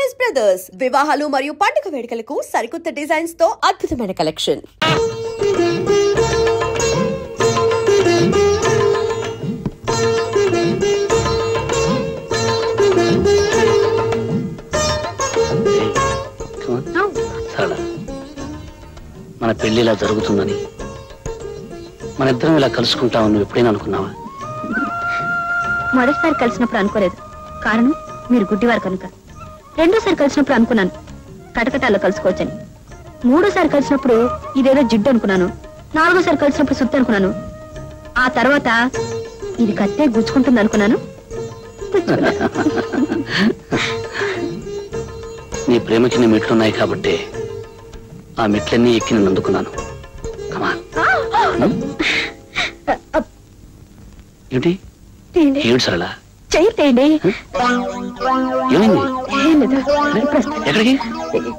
Choice brothers వివాహాలు మరియు పండుగ వేడుకలకు సరికొత్త డిజైన్స్ తో అద్భుతమైన కలెక్షన్. మన పెళ్లి ఇలా జరుగుతుందని, మన ఇద్దరం ఇలా కలుసుకుంటామని నువ్వు ఎప్పుడైనా అనుకున్నావా? మొదటిసారి కలిసినప్పుడు అనుకోలేదు, కారణం మీరు గుడ్డివారు కనుక. రెండోసారి కలిసినప్పుడు అనుకున్నాను కటకటాల్లో కలుసుకోవచ్చని. మూడోసారి కలిసినప్పుడు ఇదేదో జిడ్డు అనుకున్నాను. నాలుగోసారి కలిసినప్పుడు సుత్తి అనుకున్నాను. ఆ తర్వాత ఇది కట్టే గుచ్చుకుంటుంది అనుకున్నాను. నీ ప్రేమకి నీ మెట్లున్నాయి కాబట్టి ఆ మెట్లన్నీ ఎక్కి నేను అందుకున్నాను. ఏంటి ఏడు సరళ చేయండి. ఏమైంది? ఎక్కడికి?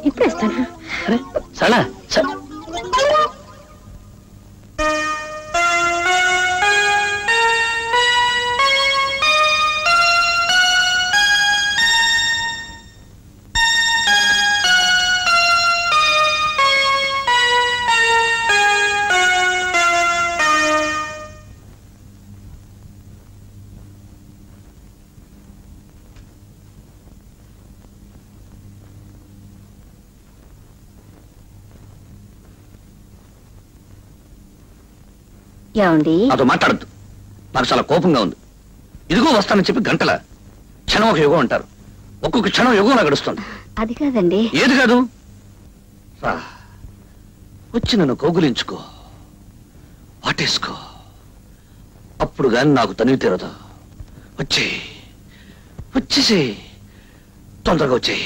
ఇప్పుడు ఇస్తాను. అరే సరళ నాతో మాట్లాడద్దు. నాకు చాలా కోపంగా ఉంది. ఇదిగో వస్తానని చెప్పి గంటల క్షణం ఒక యుగం అంటారు. ఒక్కొక్క క్షణం యుగంలా గడుస్తుంది. అది కాదండి. ఏది కాదు? వచ్చి నన్ను కౌగులించుకో, వాటేసుకో. అప్పుడు గాని నాకు తనివి తీరదు. వచ్చేసి తొందరగా వచ్చి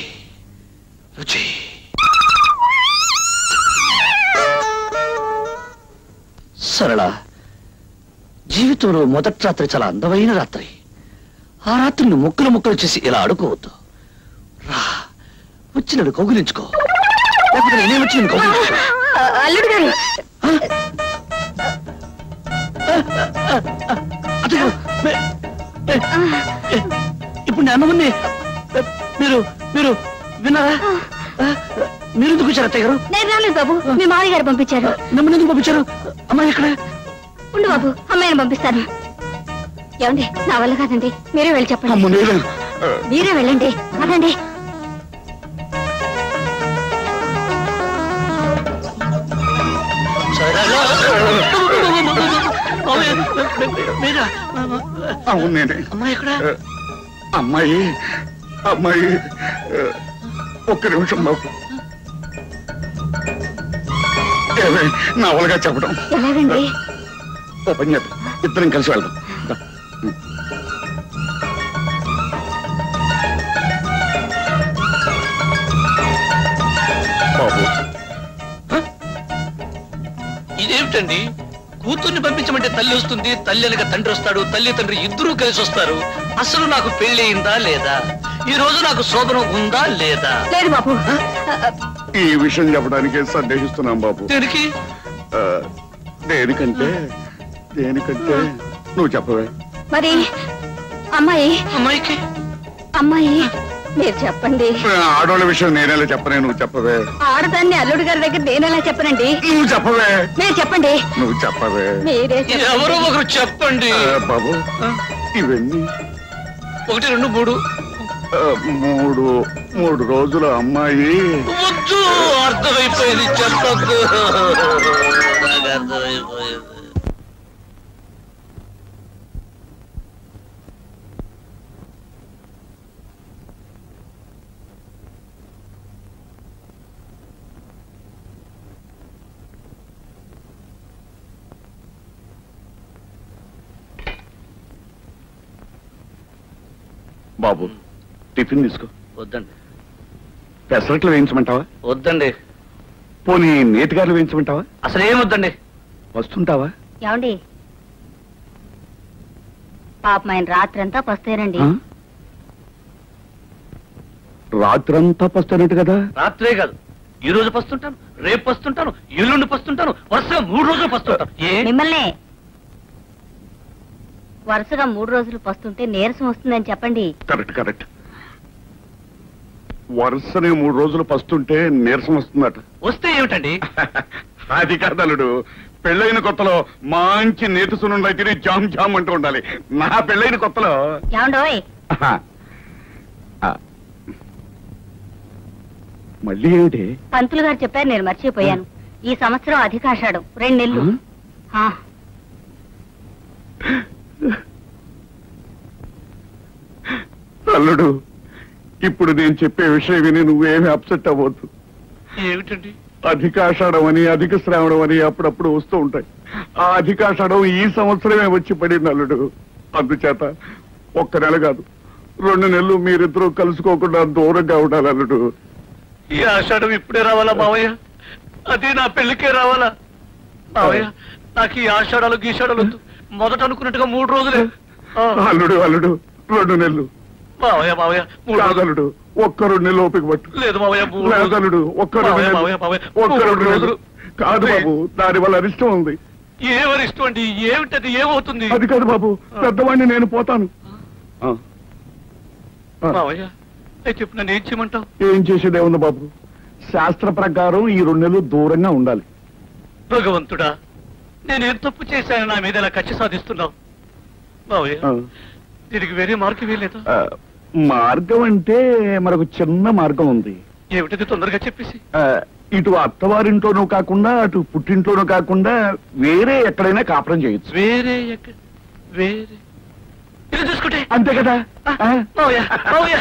సరళ, జీవితంలో మొదటి రాత్రి చాలా అందమైన రాత్రి. ఆ రాత్రిని ముక్కలు చేసి ఇలా అడుకోవద్దు. రా, వచ్చి నన్ను కౌగులించుకో. లేకపోతే నేనే వచ్చి నేను కౌగులించుకో. అల్లుడు గారు, ఇప్పుడు నేను అన్నమని మీరు విన్నారా? మీరు ఎందుకు వచ్చారు అత్తయ్య గారు? నేను రాలేదు బాబు, మీ మామయ్య గారు పంపించారు. నమ్మని ఎందుకు పంపించారు? అమ్మాయి ఎక్కడ? ఉండు బాబు, అమ్మాయిని పంపిస్తాను. ఏమండి, నా వల్ల కాదండి, మీరే వెళ్ళి చెప్పండి. మీరే వెళ్ళండి, అదండి. అవును నేనే. అమ్మాయి ఎక్కడ? అమ్మాయి ఒక్క నిమిషం బాబు. నా వల్లగా చెప్పడం ఎలాగండి? ఓ పని చేద్దాం, ఇద్దరం కలిసి వెళ్దాం. బాబు, ఇదేమిటండి? కూతుర్ని పంపించమంటే తల్లి వస్తుంది, తల్లి అనక తండ్రి వస్తాడు, తల్లి తండ్రి ఇద్దరూ కలిసి వస్తారు. అసలు నాకు పెళ్లి అయిందా లేదా? ఈ రోజు నాకు శోభనం ఉందా లేదా? లేదు బాబు. ఈ విషయం చెప్పడానికే సందేహిస్తున్నాం బాబు. దేనికి? దేనికంటే నువ్వు చెప్పవే. మరి అమ్మాయికి మీరు చెప్పండి. ఆడవాళ్ళ విషయం నేనేలా చెప్పనే, నువ్వు చెప్పవే. ఆడదాన్ని అల్లుడు గారి దగ్గర నేనెలా చెప్పనండి? నువ్వు చెప్పవే. మీరు చెప్పండి. నువ్వు చెప్పవే. మీరే ఎవరో ఒకరు చెప్పండి బాబు. ఇవన్నీ 1, 2, 3 మూడు రోజుల అమ్మాయి. వద్దు, అర్థమైపోయింది, చెప్పద్దు. అర్థమైపోయింది. బాబు, టిఫిన్ తీసుకో. వద్దండి. పెసరట్లు వేయించమంటావా? వద్దండి. పోనీ నేతిగారులు వేయించమంటావా? అసలు ఏం వద్దండి. వస్తుంటావా? ఏమండి, పాపం ఆయన రాత్రంతా పస్తేనండి. రాత్రంతా పస్తానట్టు కదా? రాత్రే కాదు, ఈ రోజు పస్తుంటాను, రేపు పస్తుంటాను, ఎల్లుండి పస్తుంటాను, వరుసగా 3 రోజులు పస్తుంటాను. మిమ్మల్నే వరుసగా 3 రోజులు పస్తుంటే నీరసం వస్తుందని చెప్పండి. కరెక్ట్. వరుసనే 3 రోజులు పస్తుంటే నీరసం వస్తుందట. వస్తే ఏమిటండి? అది కాదలుడు, పెళ్ళైన కొత్తలో మంచి నేతి సున్నుండై తిని జామ్ జామ్ అంటూ ఉండాలి. నా పెళ్ళైన కొత్తలో మళ్ళీ ఏమిటి? పంతులు గారు చెప్పారు, నేను మర్చిపోయాను. ఈ సంవత్సరం అధికాషాఢం 2 నెలలు. అల్లుడు, ఇప్పుడు నేను చెప్పే విషయం విని నువ్వేమి అప్సెట్ అవ్వద్దు. ఏమిటండి? అధికాషాఢం అని అధిక శ్రావణం అని అప్పుడప్పుడు వస్తూ ఉంటాయి. ఆ అధికాషాఢం ఈ సంవత్సరమే వచ్చి పడింది అల్లుడు. అందుచేత 1 నెల కాదు 2 నెలలు మీరిద్దరూ కలుసుకోకుండా దూరంగా ఉండాలి అల్లుడు. ఈ ఆషాఢం ఇప్పుడే రావాలా మావయ్య? అది నా పెళ్లికే రావాలా మావయ్య? నాకు ఈ ఆషాఢాలు గీషాఢాలు వద్దు. మొదట అనుకున్నట్టుగా 3 రోజులే. అల్లుడు అల్లుడు 2 నెలలు మావయ్య. మావయ్య కాదలుడు, 1-2 నెలలు ఓపిక పట్టు. లేదు మావయ్య, లేదలుడు, 1-2 రోజులు కాదు బాబు, దాని వల్ల అరిష్టం ఉంది. ఏమరిష్టం అండి? ఏమిటది? ఏమవుతుంది? అది కాదు బాబు, పెద్దవాడిని నేను పోతాను. మావయ్య అయితే ఇప్పుడు నన్ను ఏం చేయమంటావు? ఏం చేసేదే ఉంది బాబు, శాస్త్ర ప్రకారం ఈ 2 నెలలు దూరంగా ఉండాలి. భగవంతుడా, నేనేం తప్పు చేశాను నా మీద ఇలా కక్ష సాధిస్తున్నావు? మావయ్య దీనికి వేరే మార్గం వేయలేదా? మార్గం అంటే మనకు చిన్న మార్గం ఉంది. ఏమిటది? తొందరగా చెప్పేసి. ఇటు అత్తవారింట్లోనూ కాకుండా అటు పుట్టింట్లోనూ కాకుండా వేరే ఎక్కడైనా కాపురం చేయొచ్చు. వేరే వేరే ఇది చూసుకుంటే అంతే కదా. మావయ్య మావయ్య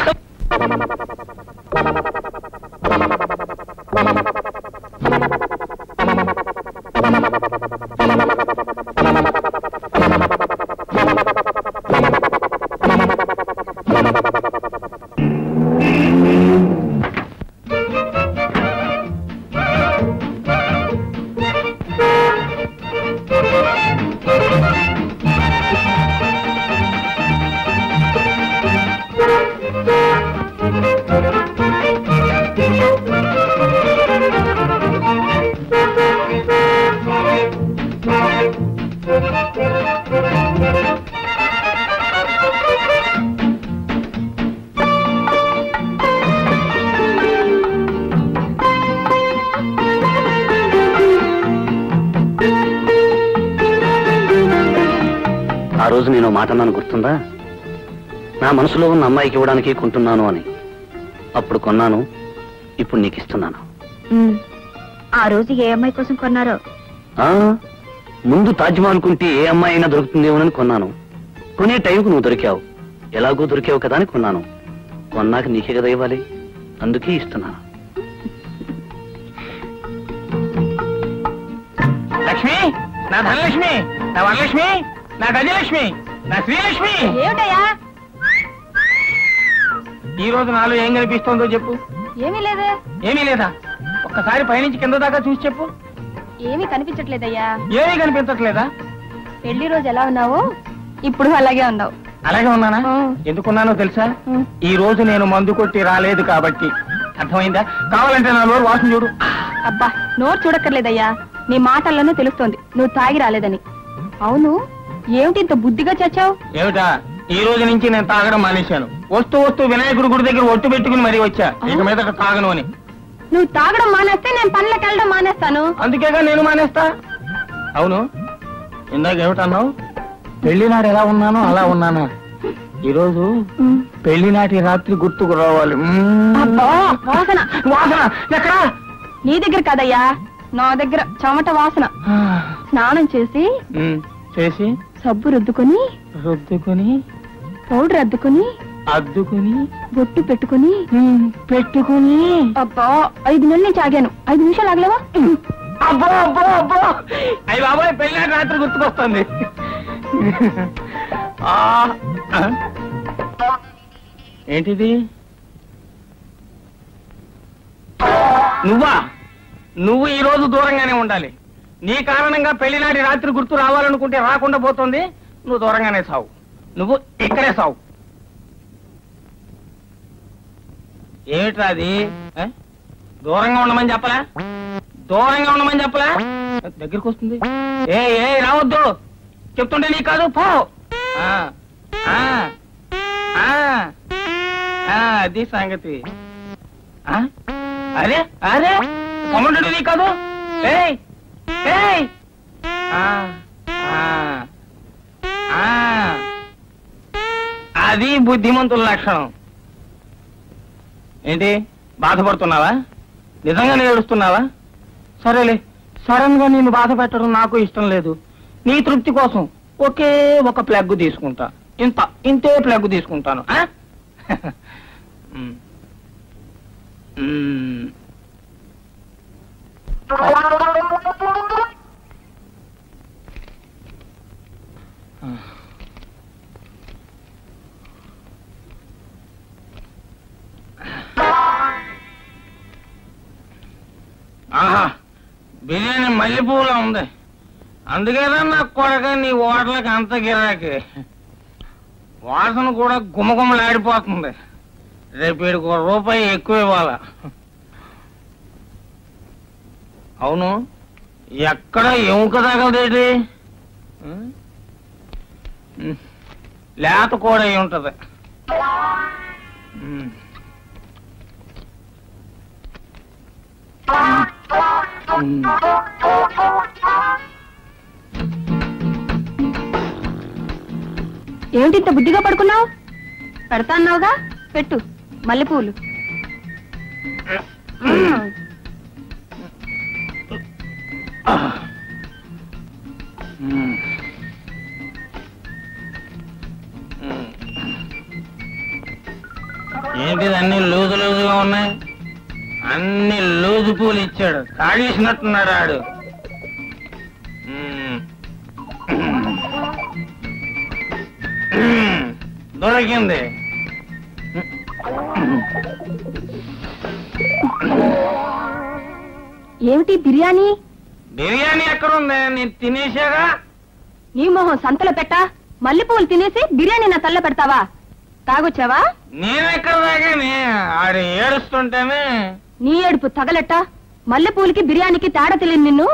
ఆ రోజు నేను మాట అన్నాను, గుర్తుందా? నా మనసులో ఉన్న అమ్మాయికి ఇవ్వడానికి కొంటున్నాను అని. అప్పుడు కొన్నాను, ఇప్పుడు నీకు ఇస్తున్నాను. ఆ రోజు ఏ అమ్మాయి కోసం కొన్నారో? ముందు తాజ్మహల్ కుంటే ఏ అమ్మాయి అయినా దొరుకుతుందేమోనని కొన్నాను. కొనే టైంకు నువ్వు దొరికావు. ఎలాగో దొరికావు కదా అని కొన్నాను. కొన్నాక నీకే కదా ఇవ్వాలి, అందుకే ఇస్తున్నాను. లక్ష్మి, నా ధనలక్ష్మి, నా వరలక్ష్మి, నా గజలక్ష్మి, నా శ్రీలక్ష్మి. ఏమిటయ్యా? ఈ రోజు నాలో ఏం కనిపిస్తోందో చెప్పు. ఏమీ లేదే. ఏమీ లేదా? ఒక్కసారి పైనుంచి కింద దాకా చూసి చెప్పు. ఏమీ కనిపించట్లేదయ్యా. ఏమీ కనిపించట్లేదా? పెళ్లి రోజు ఎలా ఉన్నావు, ఇప్పుడు అలాగే ఉన్నావు. అలాగే ఉన్నానా? ఎందుకున్నానో తెలుసా? ఈ రోజు నేను మందు కొట్టి రాలేదు కాబట్టి. అర్థమైందా? కావాలంటే నా నోరు వాసన చూడు. అబ్బా, నోరు చూడక్కర్లేదయ్యా, నీ మాటల్లోనే తెలుస్తోంది నువ్వు తాగి రాలేదని. అవును, ఏమిటి ఇంత బుద్ధిగా చచ్చావు? ఏమిటా? ఈ రోజు నుంచి నేను తాగడం మానేశాను. వస్తూ వినాయకుడి గుడి దగ్గర ఒట్టు పెట్టుకుని మరీ వచ్చా, ఇక మీద తాగను అని. నువ్వు తాగడం మానేస్తే నేను పనులకు వెళ్ళడం మానేస్తాను. అందుకేగా నేను మానేస్తా. అవును, ఇందాక ఏమిటన్నావు? పెళ్లినాడు ఎలా ఉన్నానో అలా ఉన్నానా? ఈరోజు పెళ్లినాటి రాత్రి గుర్తుకు రావాలి. వాసన వాసన ఎక్కడా? నీ దగ్గర కదయ్యా, నా దగ్గర చెమట వాసన. స్నానం చేసి సబ్బు రుద్దుకొని పౌడర్ అద్దుకొని బొట్టు పెట్టుకుని అబ్బా 5 నెలల నుంచి ఆగాను. 5 నిమిషాలు ఆగలేవా? అబ్బో అబ్బో అబ్బో, అయ్యి బాబాయ్, పెళ్లినాటి రాత్రి గుర్తుకొస్తుంది. ఏంటిది? నువ్వు ఈ రోజు దూరంగానే ఉండాలి. నీ కారణంగా పెళ్లినాటి రాత్రి గుర్తు రావాలనుకుంటే రాకుండా పోతుంది. నువ్వు దూరంగానే సావు. నువ్వు ఇక్కడే సావు. ఏమిట్రా అది? దూరంగా ఉండమని చెప్పలా? దగ్గరికి వస్తుంది. ఏ రావద్దు చెప్తుంటే నీకు కాదు, పో. అది సంగతి. అరే అరే కమండీ కాదు. అది బుద్ధిమంతుల లక్షణం. ఏంటి బాధపడుతున్నావా? నిజంగానే ఏడుస్తున్నావా? సరేలే, సడన్ గా నేను బాధ పెట్టడం నాకు ఇష్టం లేదు. నీ తృప్తి కోసం ఒకే ఒక ప్లగ్ తీసుకుంటా. ఇంతే ప్లగ్ తీసుకుంటాను. ఆహా, బిర్యానీ మల్లెపూలా ఉంది. అందుకేనా నాకు కొడగా నీ ఓటలకి అంత గిరాకి. వాసన కూడా గుమగుమలాడిపోతుంది. రేపు వీడికి ₹1 ఎక్కువ ఇవ్వాలా? అవును, ఎక్కడ ఎముక తగలదేటి? లేత కూడా అయి ఉంటది. ఏమిటి ఇంత బుద్ధిగా పడుకున్నావు? పెడతా అన్నావుగా, పెట్టు మల్లెపూలు. ఏంటిది అన్ని లూజు లూజుగా ఉన్నాయి? అన్ని లూజు పూలు ఇచ్చాడు. కాడేసినట్టున్నాడు ఆడు. దొరికింది. ఏమిటి బిర్యానీ? బిర్యానీ ఎక్కడుంది? నేను తినేసాగా. నీ మొహం సంతలో పెట్టా. మల్లెపూలు తినేసి బిర్యానీ నా తల్ల పెడతావా? తాగొచ్చావా? నేనెక్కడ తాగాని? ఆడు ఏడుస్తుంటేనే. నీ ఏడుపు తగలెట్ట. మల్లెపూలకి బిర్యానీకి తేడా తెలియదు. నిన్ను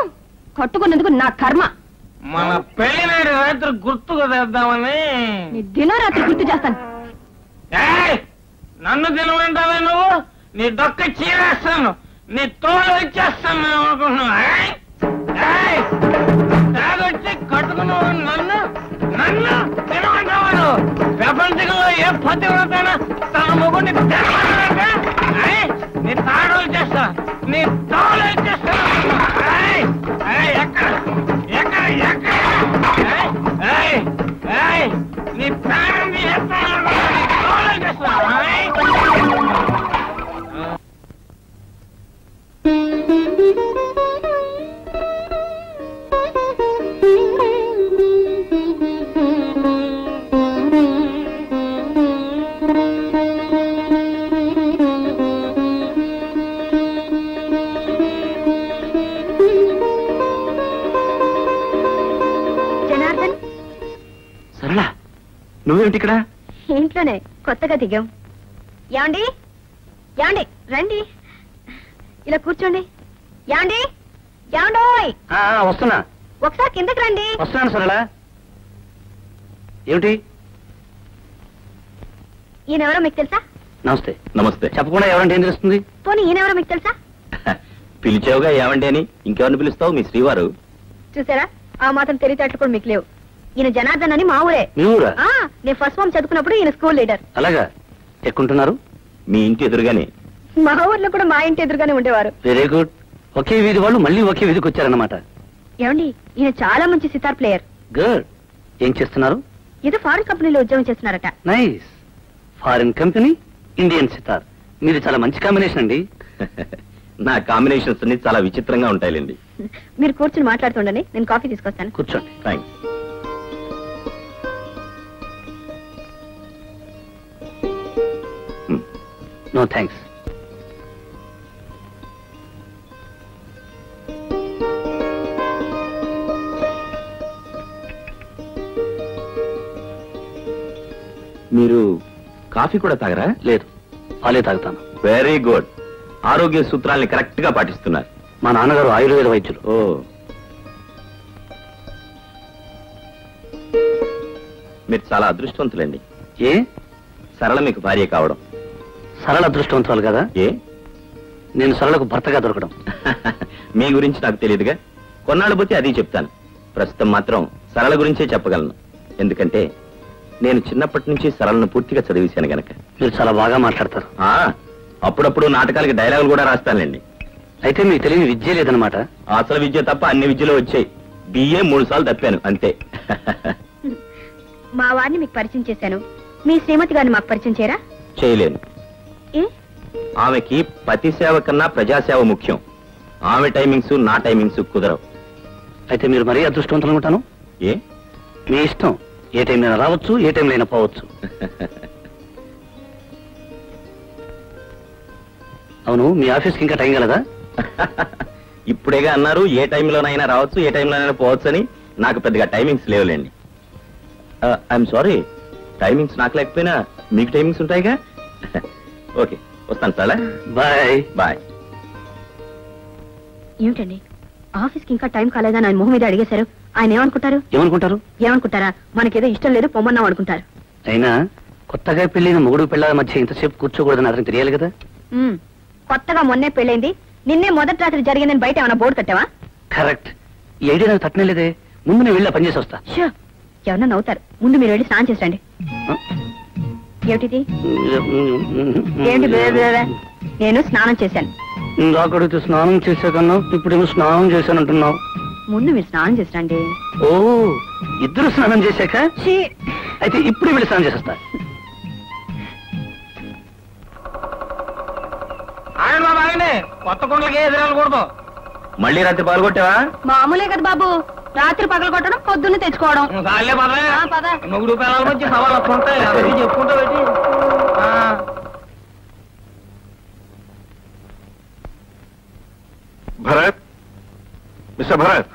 కట్టుకున్నందుకు నా కర్మ. మన పెళ్లినాడు రాత్రి గుర్తుకు తెద్దామని. నీ దినరాత్రి గుర్తు చేస్తాను. నన్ను తినమంటావా నువ్వు? నీ డొక్క చీరేస్తాను, నీ తోలు వచ్చేస్తాను అనుకుంటున్నావు. తాగొచ్చి కట్టుకున్నావు నన్ను. నన్ను తినమంటావా నువ్వు? ప్రపంచంలో ఏ పతివ్రతైనా తన మొగుడిని తినమంటావా? నీ తాడోలు చేస్తా, నీ తోలు వచ్చేస్తాను. ఎక్కడ ఎక్కడ ఎక్కడ నీ ప్రాణం చేస్తాను, తోలు చేస్తా. నువ్వేమిటి ఇక్కడ? ఇంట్లోనే కొత్తగా దిగాం. యాండి యాండి రండి, ఇలా కూర్చోండి. యాండి యాండోయ్. వస్తున్నా. ఒకసారి కిందకి రండి. వస్తున్నాను సరళ. ఏమిటి? ఈయనెవరో మీకు తెలుసా? నమస్తే. నమస్తే. చెప్పకుండా ఎవరంటే ఏం తెలుస్తుంది? పోనీ ఈయనెవరో మీకు తెలుసా? పిలిచావుగా ఏమంటే అని. ఇంకెవరిని పిలుస్తావు? మీ శ్రీవారు. చూసారా, ఆ మాత్రం తెలివితేటలు కూడా మీకు లేవు. ఈయన జనార్దన్ అని మా ఊరే. మీ ఊరా? నేను ఫస్ట్ ఫార్మ్ చదువుకున్నప్పుడు ఈయన స్కూల్ లీడర్. అలాగా? ఎక్కుంటున్నారు? మీ ఇంటి ఎదురుగానే. మా ఊర్లో కూడా మా ఇంటి ఎదురుగానే ఉండేవారు. Very good. ఒకే వీధి వాళ్ళు మళ్ళీ ఒకే వీధికి వచ్చారన్నమాట. ఏమండి, ఈయన చాలా మంచి సితార్ ప్లేయర్. గుడ్. ఏం చేస్తున్నారు? ఏదో ఫారిన్ కంపెనీలో ఉద్యోగం చేస్తున్నారట. Nice. Foreign company, Indian sitar. మీది చాలా మంచి కాంబినేషన్ అండి. నా కాంబినేషన్స్ అన్ని చాలా విచిత్రంగా ఉంటాయిలేండి. మీరు కూర్చుని మాట్లాడుతుండని, నేను కాఫీ తీసుకొస్తాను. కూర్చోండి. థ్యాంక్స్. No thanks. మీరు కాఫీ కూడా తాగరా? లేదు, పాలే తాగుతాను. Very good. ఆరోగ్య సూత్రాల్ని కరెక్ట్ గా పాటిస్తున్నారు. మా నాన్నగారు ఆయుర్వేద వైద్యులు. ఓ, మీరు చాలా అదృష్టవంతులండి. ఏ? సరళ మీకు భార్య కావడం. సరళ అదృష్టవంతురాలు కదా? ఏ, నేను సరళకు భర్తగా దొరకడం. మీ గురించి నాకు తెలియదుగా, కొన్నాళ్ళు పోతే అది చెప్తాను. ప్రస్తుతం మాత్రం సరళ గురించే చెప్పగలను. ఎందుకంటే నేను చిన్నప్పటి నుంచి సరళను పూర్తిగా చదివేశాను గనక. మీరు చాలా బాగా మాట్లాడతారు. అప్పుడప్పుడు నాటకాలకి డైలాగులు కూడా రాస్తానండి. అయితే మీకు తెలియని విద్య లేదనమాట. అసలు విద్య తప్ప అన్ని విద్యలు వచ్చాయి. బిఏ 3 సార్లు తప్పాను అంతే. మా వారిని మీకు పరిచయం చేశాను, మీ శ్రీమతి గారిని మాకు పరిచయం చేయరా? చేయలేను. ఆమెకి పతి సేవ కన్నా ప్రజాసేవ ముఖ్యం. ఆమె టైమింగ్స్ నా టైమింగ్స్ కుదరవు. అయితే మీరు మరీ అదృష్టవంతులు అనుకుంటాను. ఏ మీ ఇష్టం, ఏ టైంలో రావచ్చు, ఏ టైంలో అయినా పోవచ్చు. అవును, మీ ఆఫీస్కి ఇంకా టైం కలదా? ఇప్పుడేగా అన్నారు ఏ టైంలోనైనా రావచ్చు, ఏ టైంలోనైనా పోవచ్చు అని. నాకు పెద్దగా టైమింగ్స్ లేవులేండి. ఐఎమ్ సారీ, టైమింగ్స్ నాకు లేకపోయినా మీకు టైమింగ్స్ ఉంటాయిగా. ఓకే, వస్తాను సార్. Bye bye. ఏమిటండి ఆఫీస్కి ఇంకా టైం కాలేదని ఆయన మొహం మీద అడిగేశారు. ఆయన ఏమనుకుంటారు? ఏమనుకుంటారా? మనకేదో ఇష్టం లేదు పొమ్మన్నాం అనుకుంటారు. అయినా కొత్తగా పెళ్ళైన మొగుడు పిల్లల మధ్య ఇంతసేపు కూర్చోకూడదని అతనికి తెలియాలి కదా. కొత్తగా మొన్నే పెళ్ళైంది, నిన్నే మొదటి రాత్రి జరిగిందని బయట ఏమైనా బోర్డు కట్టావా? కరెక్ట్. ఈ ఐడియా నాకు తట్టనేలేదే. ముందు నేను వెళ్ళి పనిచేసి వస్తా. ఎవరన్నా నవ్వుతారు. ముందు మీరు వెళ్ళి స్నానం చేసండి. ఏమిటిది? ఏంటి? నేను స్నానం చేశాను. అక్కడికి స్నానం చేశాకన్నా ఇప్పుడేమో స్నానం చేశానంటున్నావు. ముందు మీరు స్నానం చేసండి. ఓ, ఇద్దరు స్నానం చేశాక? అయితే ఇప్పుడు వెళ్ళి స్నానం చేసేస్తా. కొత్త కొండలకి ఎదురాలకూడదు. మళ్ళీ రాత్రి పాల్గొట్టావా? మామూలే కదా బాబు, రాత్రి పగలు కొట్టడం, పొద్దున్న తెచ్చుకోవడం. మొగుడు పిల్లల మధ్య సవాలు వస్తుంటాయి, అవి చెప్పుకుంటా పెట్టి. Bharat, mister Bharat.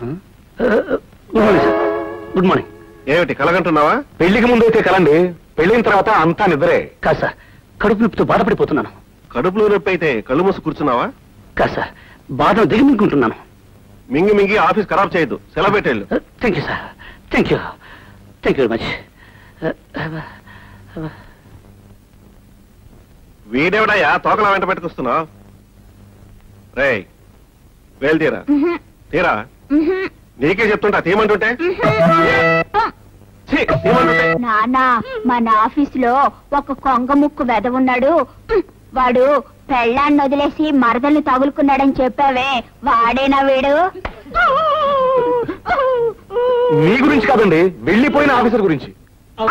Good morning. ఏమిటి కలగంటున్నావా? పెళ్లికి ముందు అయితే కలండి, పెళ్లిన తర్వాత అంతా నిద్రే. కాదు సార్, కడుపు నొప్పితో బాధపడిపోతున్నాను. కడుపులో నొప్పి అయితే కళ్ళు మూసి కూర్చున్నావా? కాదు సార్, బాధను దిగమింగుకుంటున్నాను. మింగి మింగి ఆఫీస్ ఖరాబ్ చేయొద్దు, సెలవు పెట్టేళ్ళు. Thank you sir, thank you very much. వీడెవడయ్యా తోకలా వెంట పెట్టుకొస్తున్నావు? రే వేలు తీరా, తీరా. నీకే చెప్తుంటా తీయమంటుంటే. నానా, మన ఆఫీసులో ఒక కొంగ ముక్కు వెద ఉన్నాడు. వాడు పెళ్ళాన్ని వదిలేసి మరదల్ని తగులుకున్నాడని చెప్పావే, వాడేనా వీడు? మీ గురించి కాదండి, వెళ్ళిపోయిన ఆఫీసర్ గురించి.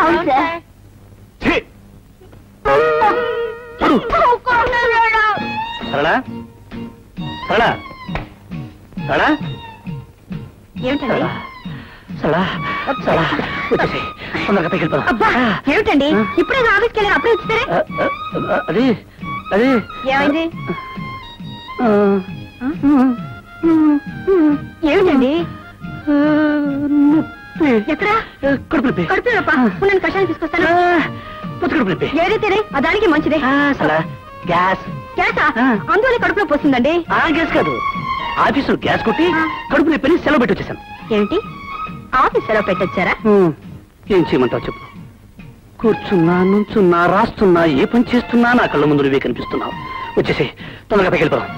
అవును సార్. సరళా, సరళా, సరళా, ఏమిటండి? సరళా, సరళా, వచ్చేసి తొందరగా పైకి వెళ్ళిపోదాం. అబ్బా, ఏమిటండి ఇప్పుడే ఆఫీస్కి వెళ్ళి అప్పుడే వచ్చేసరే? అది అది ఏమైంది? ఏమిటండి? ఎక్కడ? కడుపు నొప్పి. కడుపు నొప్పా? నేను కషాయం తీసుకొస్తాను. కడుపు నొప్పి ఏదైతే దానికి మంచిదే. గ్యాస్. గ్యాసా? అందువల్ల కడుపులో పోస్తుందండి. గ్యాస్ కాదు, ఆఫీసులో గ్యాస్ కొట్టి కడుపు నొప్పి సెలవు పెట్టి వచ్చేసాను. ఏమిటి? ఆఫీస్ సెలవు పెట్టొచ్చారా? ఏం చేయమంటావు చెప్పు. కూర్చున్నా, నుంచున్నా, రాస్తున్నా, ఏ పని చేస్తున్నా నా కళ్ళ ముందు నువ్వే కనిపిస్తున్నావు. వచ్చేసి తొందరగా పైకి వెళ్ళిపోదాం.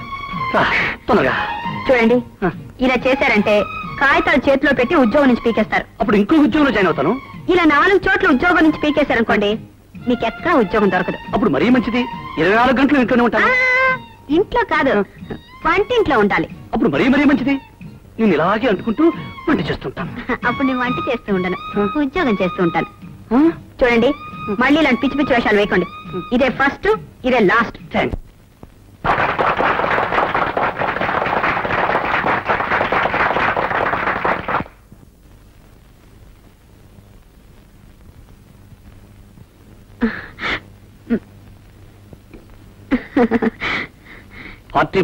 తొందరగా. చూడండి, ఇలా చేశారంటే కాగితాలు చేతిలో పెట్టి ఉద్యోగం నుంచి పీకేస్తారు. అప్పుడు ఇంకో ఉద్యోగంలో జాయిన్ అవుతాను. ఇలా 4 చోట్ల ఉద్యోగం నుంచి పీకేశారనుకోండి, మీకు ఎక్కడ ఉద్యోగం దొరకదు. అప్పుడు మరీ మంచిది, 24 గంటలు ఇంట్లోనే ఉంటాను. ఇంట్లో కాదు, వంటింట్లో ఉండాలి. అప్పుడు మరీ మంచిది, నేను ఇలాగే అంటుకుంటూ వంట చేస్తుంటాను. అప్పుడు నేను వంట చేస్తూ ఉండను, ఉద్యోగం చేస్తూ ఉంటాను. చూడండి, మళ్ళీ ఇలాంటి పిచ్చి పిచ్చి వేషాలు వేయకండి. ఇదే ఫస్ట్, ఇదే లాస్ట్. థ్యాంక్స్.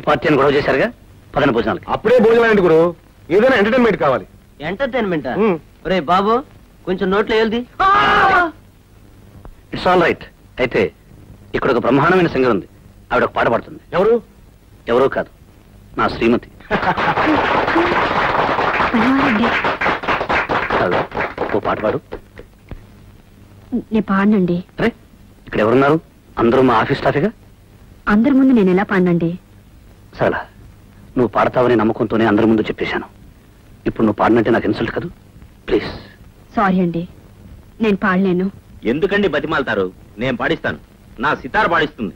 పార్టీ అని గొడవ చేశారుగా, పదన భోజనాలు. అప్పుడే భోజనం గురు, ఏదైనా ఎంటర్టైన్మెంట్ కావాలి. ఎంటర్టైన్మెంట్? రే బాబు, కొంచెం నోట్లో వెళ్ది. It's all right. అయితే ఇక్కడ ఒక బ్రహ్మాండమైన సింగర్ ఉంది, ఆవిడ ఒక పాట పాడుతుంది. ఎవరు? ఎవరో కాదు, నా శ్రీమతి. ఓ పాట పాడు. నేను పాడనండి. అరే, ఇక్కడ ఎవరున్నారు? అందరూ మా ఆఫీస్ స్టాఫేగా. అందరి ముందు నేను ఎలా పాడనండి? సరళ, నువ్వు పాడతావనే నమ్మకంతోనే అందరి ముందు చెప్పేశాను. ఇప్పుడు నువ్వు పాడినంటే నాకు ఇన్సల్ట్ కదూ. ప్లీజ్. సారీ అండి, నేను పాడలేను. ఎందుకండి బతిమాలతారు? నేను పాడిస్తాను. నా సితార్ పాడిస్తుంది.